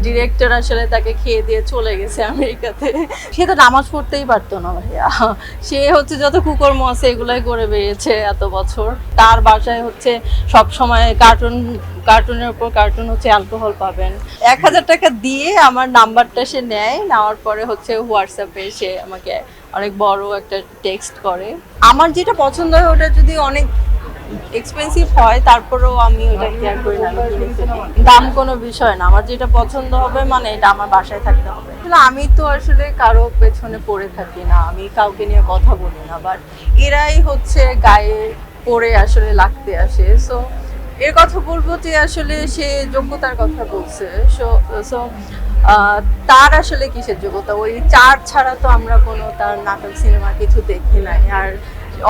Director আসলে তাকে খেয়ে দিয়ে চলে গেছে আমেরিকাতে। সে তো নামাজ পড়তেই পারতো না ভাইয়া। সে হচ্ছে যত কুকর্ম আছে এগুলাই করে বেরিয়েছে এত বছর। তার বাসায় হচ্ছে সব সময় কার্টুনের উপর কার্টুন হচ্ছে, অ্যালকোহল পাবেন। 1000 টাকা দিয়ে আমার নাম্বারটা সে নেয়, নেওয়ার পরে হচ্ছে হোয়াটসঅ্যাপে সে আমাকে অনেক বড় একটা টেক্সট করে। আমার যেটা পছন্দ হয় ওটা যদি অনেক এক্সপেন্সিভ হয় তারপরেও আমি ওটা কেয়ার করি না, দাম কোনো বিষয় না। আমার যেটা পছন্দ হবে মানে এটা আমার বাসায় থাকতে হবে। আমি তো আসলে কারো পেছনে পড়ে থাকি না, আমি কাউকে নিয়ে কথা বলি না, বাট এরাই হচ্ছে গায়ে পড়ে আসলে লাগতে আসে। সো এর কথা বলবো যে আসলে সে যোগ্যতার কথা বলছে। সো তার আসলে কিসের যোগ্যতা? ওই 4 ছাড়া তো আমরা কোনো তার নাটক সিনেমা কিছু দেখি নাই। আর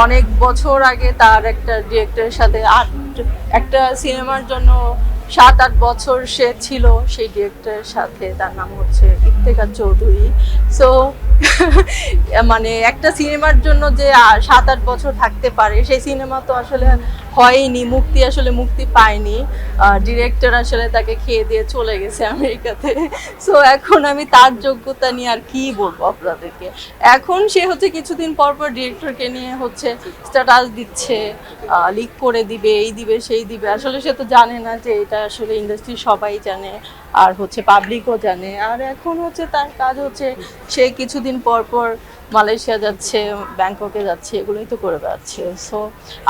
অনেক বছর আগে তার একটা ডিরেক্টরের সাথে একটা সিনেমার জন্য 7-8 বছর সে ছিল সেই ডিরেক্টরের সাথে। তার নাম হচ্ছে ইফতেখার চৌধুরী। সো মানে একটা সিনেমার জন্য যে 7-8 বছর থাকতে পারে, সেই সিনেমা তো আসলে হয়নি, মুক্তি পায়নি। ডিরেক্টর আসলে তাকে খেয়ে দিয়ে চলে গেছে আমেরিকাতে। সো এখন আমি তার যোগ্যতা নিয়ে আর কি বলবো আপনাদেরকে। এখন সে হচ্ছে কিছুদিন পর পর ডিরেক্টরকে নিয়ে হচ্ছে স্ট্যাটাস দিচ্ছে, লিক করে দিবে, এই দিবে সেই দিবে। আসলে সে তো জানে না যে এটা আসলে ইন্ডাস্ট্রি সবাই জানে, আর হচ্ছে পাবলিকও জানে। আর এখন হচ্ছে তার কাজ হচ্ছে সে কিছুদিন পর পর মালয়েশিয়া যাচ্ছে, ব্যাংককে যাচ্ছে, এগুলোই তো করে বেড়াচ্ছে। সো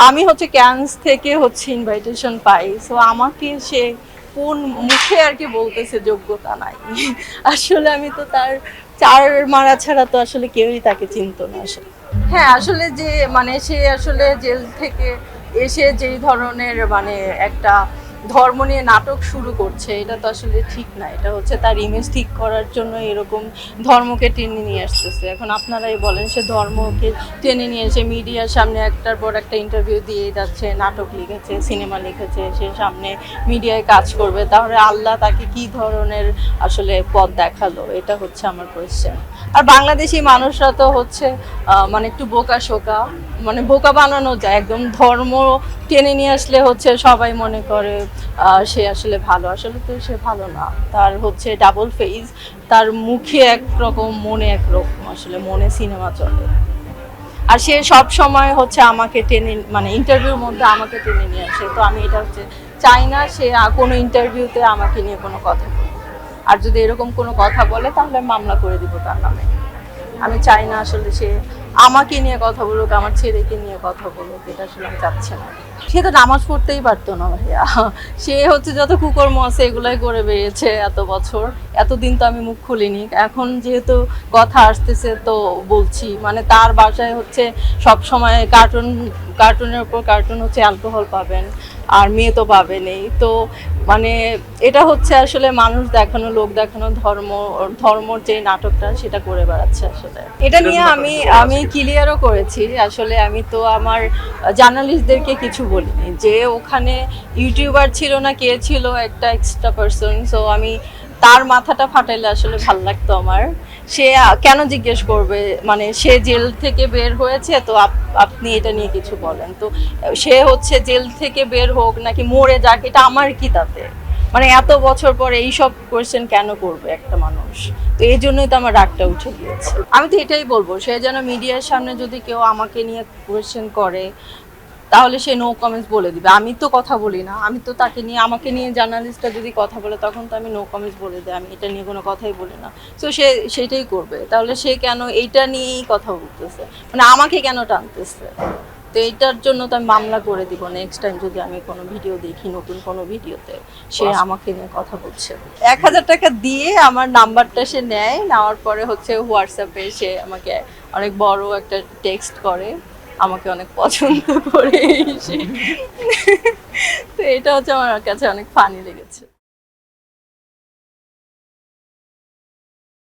আমি হচ্ছে ক্যান্স থেকে হচ্ছে ইনভাইটেশন পাই। সো আমাকে সে কোন মুখে আর কি বলতেছে যোগ্যতা নাই। আসলে আমি তো তার 4 মারা ছাড়া তো আসলে কেউই তাকে চিনতো না আসলে। হ্যাঁ, আসলে যে মানে সে আসলে জেল থেকে এসে যেই ধরনের মানে একটা ধর্ম নিয়ে নাটক শুরু করছে, এটা তো আসলে ঠিক না। এটা হচ্ছে তার ইমেজ ঠিক করার জন্য এরকম ধর্মকে টেনে নিয়ে আসতেছে। এখন আপনারাই বলেন, সে ধর্মকে টেনে নিয়ে এসে মিডিয়ার সামনে একটার পর একটা ইন্টারভিউ দিয়ে যাচ্ছে, নাটক লিখেছে, সিনেমা লিখেছে, সে সামনে মিডিয়ায় কাজ করবে। তাহলে আল্লাহ তাকে কি ধরনের আসলে পথ দেখালো? এটা হচ্ছে আমার কোয়েশ্চেন। আর বাংলাদেশি মানুষরা তো হচ্ছে মানে একটু বোকা মানে বোকা বানানো যায়। একদম ধর্ম টেনে নিয়ে আসলে হচ্ছে সবাই মনে করে সে আসলে ভালো। আসলে তো সে ভালো না, তার হচ্ছে ডাবল ফেস। তার মুখে একরকম, মনে একরকম। আসলে মনে সিনেমা চলে। আর সে সব সময় হচ্ছে আমাকে টেনে, মানে ইন্টারভিউর মধ্যে আমাকে টেনে নিয়ে আসে। তো আমি এটা হচ্ছে চাই না সে কোনো ইন্টারভিউতে আমাকে নিয়ে কোনো কথা বলে। আর যদি এরকম কোনো কথা বলে তাহলে মামলা করে দিব তার নামে। আমি চাই না আসলে সে আমাকে নিয়ে কথা বলুক, আমার ছেলেকে নিয়ে কথা বলুক, এটা আসলে আমি চাচ্ছি না। সে তো নামাজ পড়তেই পারতো না ভাইয়া। সে হচ্ছে যত কুকর্ম আছে এগুলাই করে বেরিয়েছে এত বছর। এতদিন তো আমি মুখ খুলিনি, এখন যেহেতু কথা আসতেছে তো বলছি। মানে তার বাসায় হচ্ছে সব সময় কার্টুনের উপর কার্টুন হচ্ছে, অ্যালকোহল পাবেন, আর মেয়ে তো পাবেনই। তো মানে এটা হচ্ছে আসলে মানুষ দেখানো, লোক দেখানো, ধর্মর যে নাটকটা সেটা করে বেড়াচ্ছে আসলে। এটা নিয়ে আমি ক্লিয়ারও করেছি। আসলে আমি তো আমার জার্নালিস্টদেরকে কিছু বলিনি যে ওখানে ইউটিউবার ছিল না কে ছিল, একটা এক্সট্রা পার্সন। সো আমি তার মাথাটা ফাটাইলে আসলে ভাল লাগতো আমার। সে কেন জিজ্ঞেস করবে? মানে সে জেল থেকে বের হয়েছে, তো আপনি এটা নিয়ে কিছু বলেন। তো সে হচ্ছে জেল থেকে বের হোক নাকি মরে যাক, এটা আমার কি তাতে? মানে এত বছর পরে এইসব কোয়েশ্চেন কেন করবে একটা মানুষ? তো এই জন্যই তো আমার রাগটা উঠে গিয়েছে। আমি তো এটাই বলবো, সে যেন মিডিয়ার সামনে যদি কেউ আমাকে নিয়ে কোয়েশ্চেন করে তাহলে সে নো কমেন্টস বলে দিবে। আমি তো কথা বলি না, আমি তো তাকে নিয়ে, আমাকে নিয়ে জার্নালিস্টরা যদি কথা বলে তখন তো আমি নো কমেন্টস বলে দিই, আমি এটা নিয়ে কোনো কথাই বলি না। তো সে সেটাই করবে। তাহলে সে কেন এইটা নিয়েই কথা বলতেছে, মানে আমাকে কেন টানতেছে? তো এইটার জন্য তো আমি মামলা করে দিব নেক্সট টাইম যদি আমি কোনো ভিডিও দেখি, নতুন কোনো ভিডিওতে সে আমাকে নিয়ে কথা বলছে। 1000 টাকা দিয়ে আমার নাম্বারটা সে নেয়, নেওয়ার পরে হচ্ছে হোয়াটসঅ্যাপে সে আমাকে অনেক বড় একটা টেক্সট করে, আমাকে অনেক পছন্দ করে। তো এটা হচ্ছে আমার কাছে অনেক ফানি লেগেছে।